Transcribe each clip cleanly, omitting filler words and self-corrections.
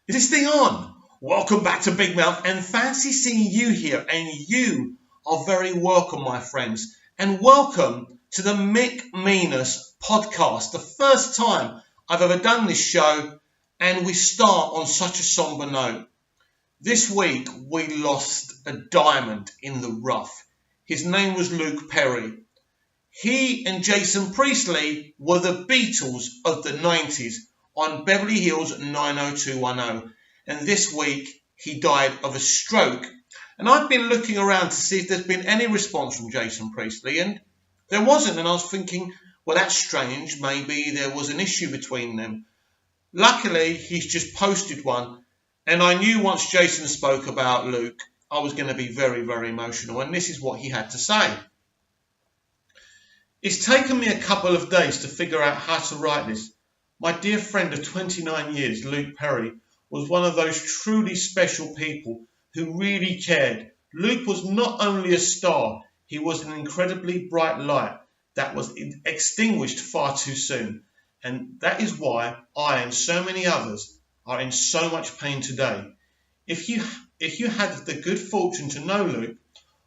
Is this thing on? Welcome back to Big Mouth and fancy seeing you here, and you are very welcome, my friends, and welcome to the Mick podcast, the first time I've ever done this show, and we start on such a somber note. This week we lost a diamond in the rough. His name was Luke Perry. He and Jason Priestley were the Beatles of the 90s on Beverly Hills 90210. And this week he died of a stroke. And I've been looking around to see if there's been any response from Jason Priestley, and there wasn't. And I was thinking, well, that's strange. Maybe there was an issue between them. Luckily, he's just posted one. And I knew once Jason spoke about Luke, I was going to be very, very emotional. And this is what he had to say. It's taken me a couple of days to figure out how to write this. My dear friend of 29 years, Luke Perry, was one of those truly special people who really cared. Luke was not only a star, he was an incredibly bright light that was extinguished far too soon. And that is why I and so many others are in so much pain today. If you had the good fortune to know Luke,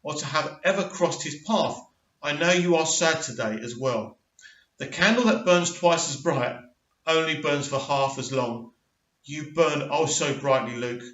or to have ever crossed his path, I know you are sad today as well. The candle that burns twice as bright only burns for half as long. You burned oh so brightly, Luke.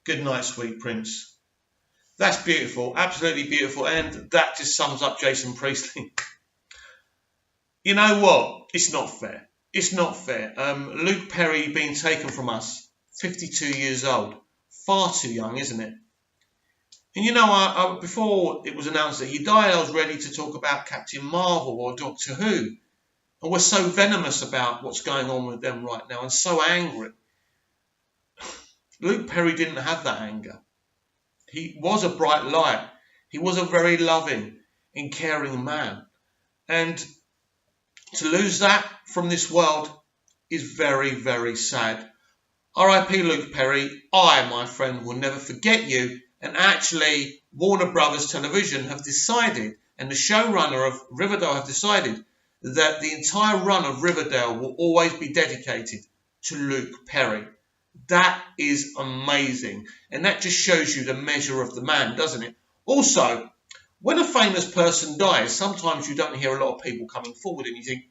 Good night, sweet prince. That's beautiful, absolutely beautiful, and that just sums up Jason Priestley. You know what? It's not fair. It's not fair. Luke Perry being taken from us, 52 years old. Far too young, isn't it? And you know, before it was announced that he died, I was ready to talk about Captain Marvel or Doctor Who. And we're so venomous about what's going on with them right now and so angry. Luke Perry didn't have that anger. He was a bright light. He was a very loving and caring man. And to lose that from this world is very, very sad. R.I.P. Luke Perry. I, my friend, will never forget you. And actually, Warner Brothers Television have decided, and the showrunner of Riverdale have decided, that the entire run of Riverdale will always be dedicated to Luke Perry. That is amazing. And that just shows you the measure of the man, doesn't it? Also, when a famous person dies, sometimes you don't hear a lot of people coming forward and you think,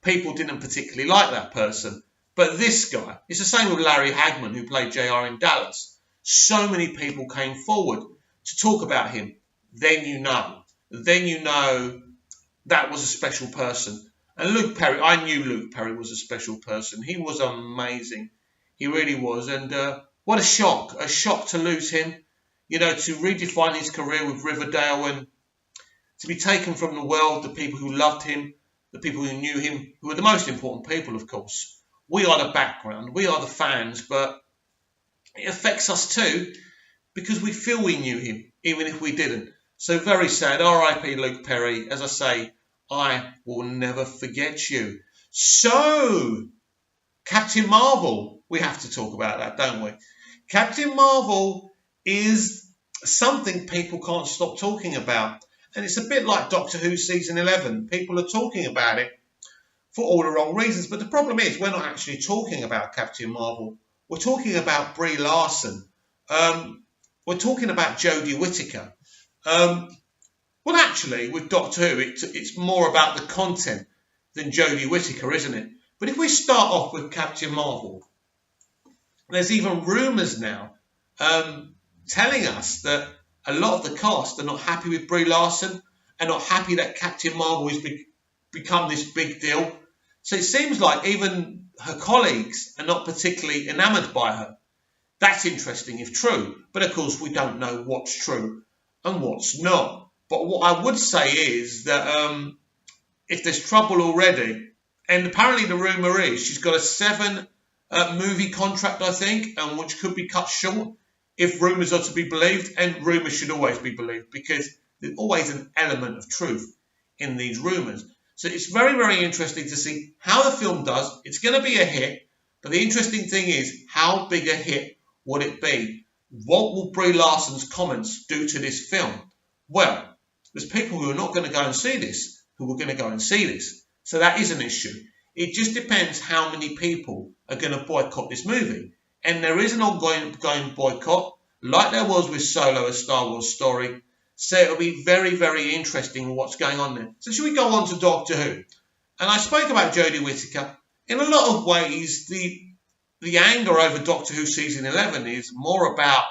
people didn't particularly like that person. But this guy, it's the same with Larry Hagman, who played JR in Dallas. So many people came forward to talk about him. Then you know that was a special person. And Luke Perry, I knew Luke Perry was a special person. He was amazing. He really was. And what a shock to lose him, you know, to redefine his career with Riverdale and to be taken from the world, the people who loved him, the people who knew him, who were the most important people, of course. We are the background, we are the fans, but it affects us too because we feel we knew him, even if we didn't. So very sad. R.I.P. Luke Perry. As I say, I will never forget you. So, Captain Marvel. We have to talk about that, don't we? Captain Marvel is something people can't stop talking about. And it's a bit like Doctor Who Season 11. People are talking about it for all the wrong reasons. But the problem is we're not actually talking about Captain Marvel. We're talking about Brie Larson. We're talking about Jodie Whittaker. Well, actually, with Doctor Who, it's more about the content than Jodie Whittaker, isn't it? But if we start off with Captain Marvel, there's even rumours now telling us that a lot of the cast are not happy with Brie Larson and not happy that Captain Marvel has become this big deal. So it seems like even her colleagues are not particularly enamoured by her. That's interesting if true, but of course we don't know what's true and what's not. But what I would say is that if there's trouble already, and apparently the rumour is she's got a 7 movie contract, I think, and which could be cut short if rumours are to be believed, and rumours should always be believed because there's always an element of truth in these rumours. So it's very, very interesting to see how the film does. It's going to be a hit, but the interesting thing is how big a hit would it be? What will Brie Larson's comments do to this film? Well, there's people who are not going to go and see this, who are going to go and see this. So that is an issue. It just depends how many people are going to boycott this movie. and there is an ongoing boycott, like there was with Solo, a Star Wars story. So it'll be very, very interesting what's going on there. So should we go on to Doctor Who? And I spoke about Jodie Whittaker. In a lot of ways, the anger over Doctor Who season 11 is more about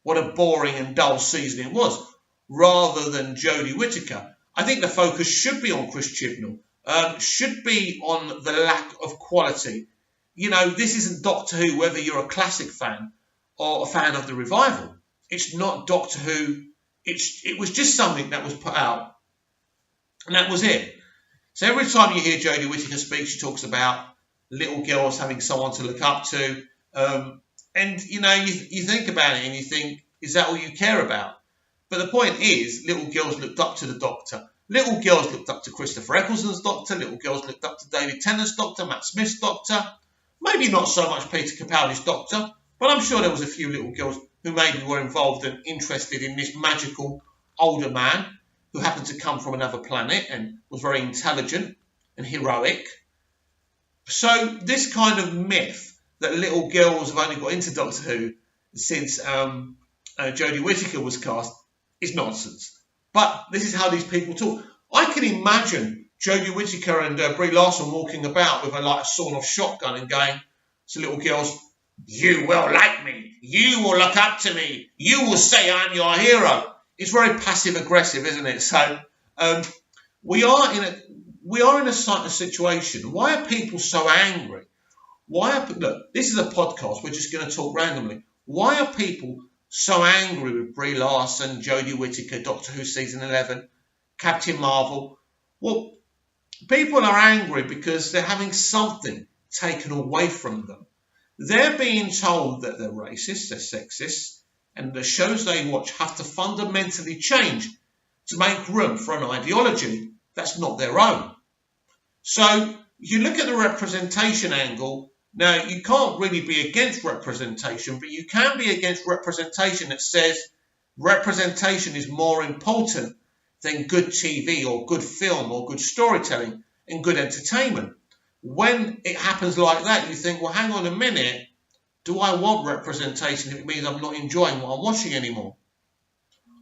what a boring and dull season it was, rather than Jodie Whittaker. I think the focus should be on Chris Chibnall, should be on the lack of quality. You know, this isn't Doctor Who, whether you're a classic fan or a fan of the revival. It's not Doctor Who. It was just something that was put out, and that was it. So every time you hear Jodie Whittaker speak, she talks about little girls having someone to look up to. And, you know, you think about it and you think, is that all you care about? But the point is, little girls looked up to the Doctor. Little girls looked up to Christopher Eccleston's Doctor. Little girls looked up to David Tennant's Doctor, Matt Smith's Doctor. Maybe not so much Peter Capaldi's Doctor, but I'm sure there was a few little girls who maybe were involved and interested in this magical older man who happened to come from another planet and was very intelligent and heroic. So this kind of myth that little girls have only got into Doctor Who since Jodie Whittaker was cast is nonsense. But this is how these people talk. I can imagine Jodie Whittaker and Brie Larson walking about with a sawn-off shotgun and going to little girls, "You will like me. You will look up to me. You will say I'm your hero." It's very passive-aggressive, isn't it? So we are in a situation. Why are people so angry? Look, this is a podcast. We're just going to talk randomly. Why are people so angry with Brie Larson, Jodie Whittaker, Doctor Who season 11, Captain Marvel? Well, people are angry because they're having something taken away from them. They're being told that they're racist, they're sexist, and the shows they watch have to fundamentally change to make room for an ideology that's not their own. So you look at the representation angle. Now, you can't really be against representation, but you can be against representation that says representation is more important than good TV or good film or good storytelling and good entertainment. When it happens like that, you think, well, hang on a minute. Do I want representation if it means I'm not enjoying what I'm watching anymore?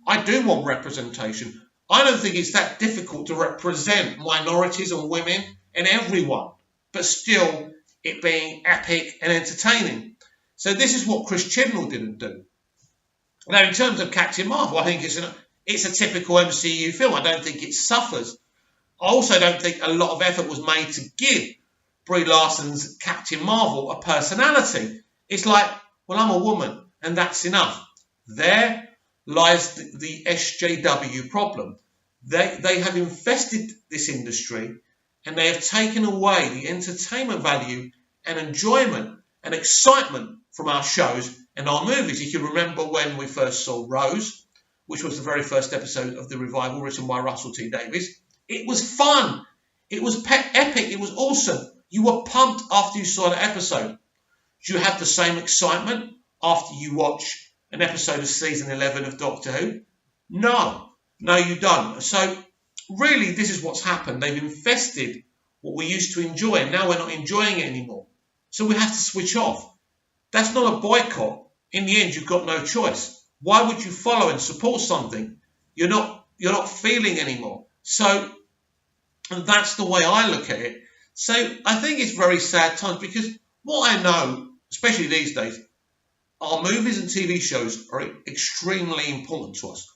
I do want representation. I don't think it's that difficult to represent minorities and women and everyone, but still it being epic and entertaining. So this is what Chris Chibnall didn't do. Now, in terms of Captain Marvel, I think it's a typical MCU film. I don't think it suffers. I also don't think a lot of effort was made to give Brie Larson's Captain Marvel a personality. It's like, well, I'm a woman, and that's enough. There lies the SJW problem. They have infested this industry, and they have taken away the entertainment value and enjoyment and excitement from our shows and our movies. If you remember when we first saw Rose, which was the very first episode of the revival written by Russell T Davies, it was fun. It was epic. It was awesome. You were pumped after you saw the episode. Do you have the same excitement after you watch an episode of season 11 of Doctor Who? No, you don't. So really, this is what's happened. They've infested what we used to enjoy, and now we're not enjoying it anymore. So we have to switch off. That's not a boycott. In the end, you've got no choice. Why would you follow and support something you're not feeling anymore? So that's the way I look at it. So I think it's very sad times, because what I know, especially these days, our movies and TV shows are extremely important to us.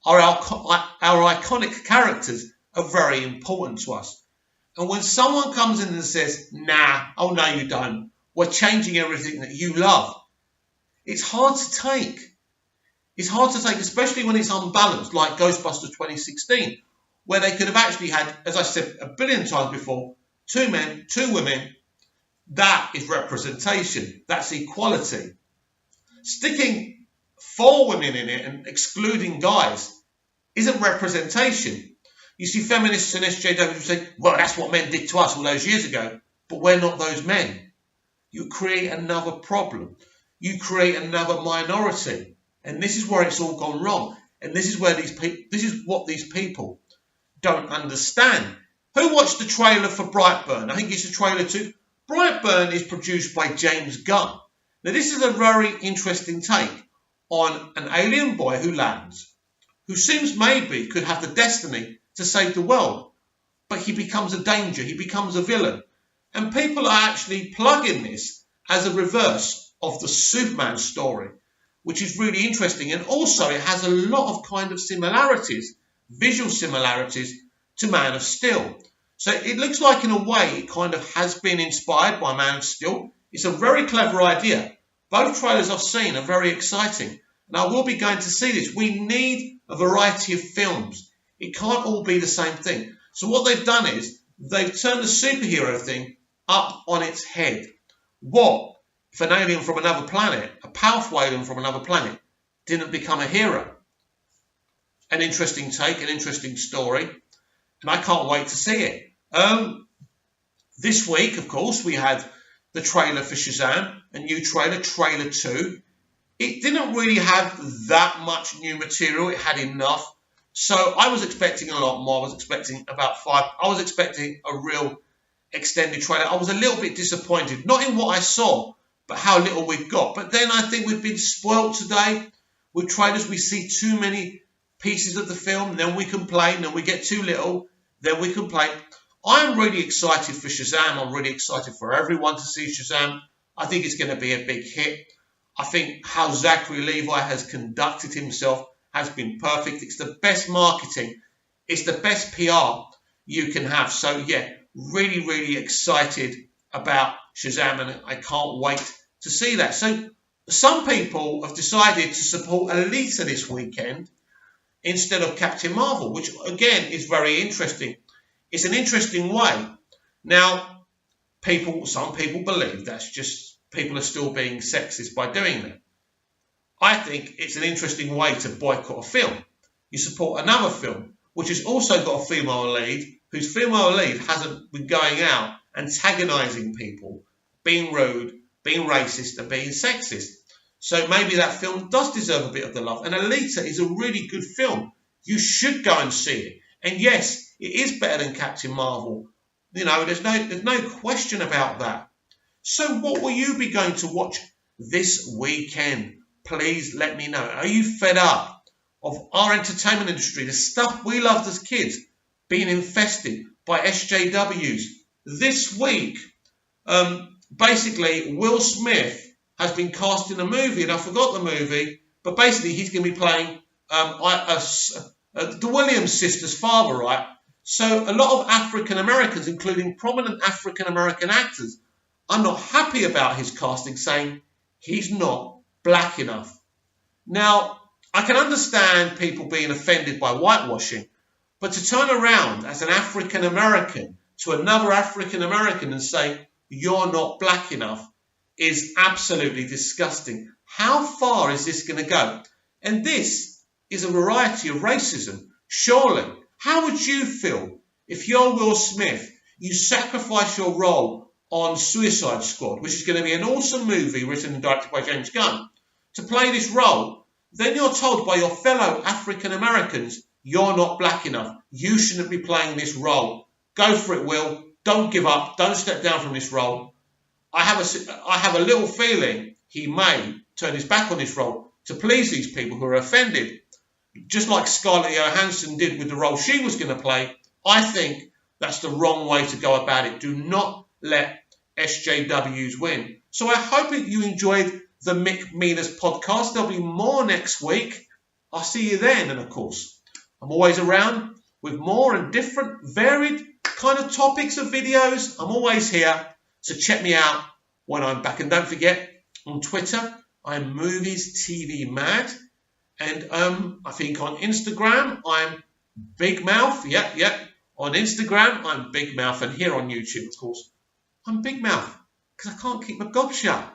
Our iconic characters are very important to us. And when someone comes in and says, nah, oh no you don't, we're changing everything that you love, it's hard to take. It's hard to take, especially when it's unbalanced, like Ghostbusters 2016, where they could have actually had, as I said a billion times before, 2 men, 2 women. That is representation. That's equality. Sticking 4 women in it and excluding guys isn't representation. You see, feminists and SJWs say, well, that's what men did to us all those years ago, but we're not those men. You create another problem. You create another minority. And this is where it's all gone wrong. And this is what these people don't understand. Who watched the trailer for Brightburn? I think it's the trailer too. Brightburn is produced by James Gunn. Now, this is a very interesting take on an alien boy who lands, who seems maybe could have the destiny to save the world, but he becomes a danger, he becomes a villain. And people are actually plugging this as a reverse of the Superman story, which is really interesting. And also it has a lot of kind of similarities, visual similarities to Man of Steel. So it looks like in a way it kind of has been inspired by Man of Steel. It's a very clever idea. Both trailers I've seen are very exciting. And I will be going to see this. We need a variety of films. It can't all be the same thing. So what they've done is they've turned the superhero thing up on its head. What if an alien from another planet, a powerful alien from another planet, didn't become a hero? An interesting take, an interesting story. And I can't wait to see it. This week, of course, we had the trailer for Shazam, a new trailer, trailer 2. It didn't really have that much new material. It had enough. So I was expecting a lot more. I was expecting about 5. I was expecting a real extended trailer. I was a little bit disappointed, not in what I saw, but how little we've got. But then I think we've been spoilt today with trailers. We see too many pieces of the film, then we complain, then we get too little, then we complain. I'm really excited for Shazam. I'm really excited for everyone to see Shazam. I think it's going to be a big hit. I think how Zachary Levi has conducted himself has been perfect. It's the best marketing. It's the best PR you can have. So, yeah, really, really excited about Shazam, and I can't wait to see that. So, some people have decided to support Alita this weekend instead of Captain Marvel, which, again, is very interesting. It's an interesting way. Now, some people believe that's just people are still being sexist by doing that. I think it's an interesting way to boycott a film. You support another film, which has also got a female lead, whose female lead hasn't been going out antagonising people, being rude, being racist and being sexist. So maybe that film does deserve a bit of the love. And Alita is a really good film. You should go and see it. And yes, it is better than Captain Marvel. You know, there's no question about that. So what will you be going to watch this weekend? Please let me know. Are you fed up of our entertainment industry, the stuff we loved as kids, being infested by SJWs? This week, basically, Will Smith has been cast in a movie, and I forgot the movie, but basically he's going to be playing the Williams sisters' father, right? So a lot of African Americans, including prominent African American actors, are not happy about his casting, saying he's not black enough. Now, I can understand people being offended by whitewashing, but to turn around as an African American to another African American and say you're not black enough is absolutely disgusting. How far is this going to go? And this is a variety of racism, surely. How would you feel if you're Will Smith, you sacrifice your role on Suicide Squad, which is going to be an awesome movie written and directed by James Gunn, to play this role, then you're told by your fellow African Americans, you're not black enough. You shouldn't be playing this role. Go for it, Will. Don't give up. Don't step down from this role. I have a little feeling he may turn his back on this role to please these people who are offended. Just like Scarlett Johansson did with the role she was going to play, I think that's the wrong way to go about it. Do not let SJWs win. So I hope you enjoyed the Mick Minas podcast. There'll be more next week. I'll see you then. And of course, I'm always around with more and different, varied kind of topics of videos. I'm always here. So check me out when I'm back. And don't forget, on Twitter, I'm Movies TV Mad. And I think on Instagram, I'm Big Mouth. Yep. On Instagram, I'm Big Mouth. And here on YouTube, of course, I'm Big Mouth because I can't keep my gob shut.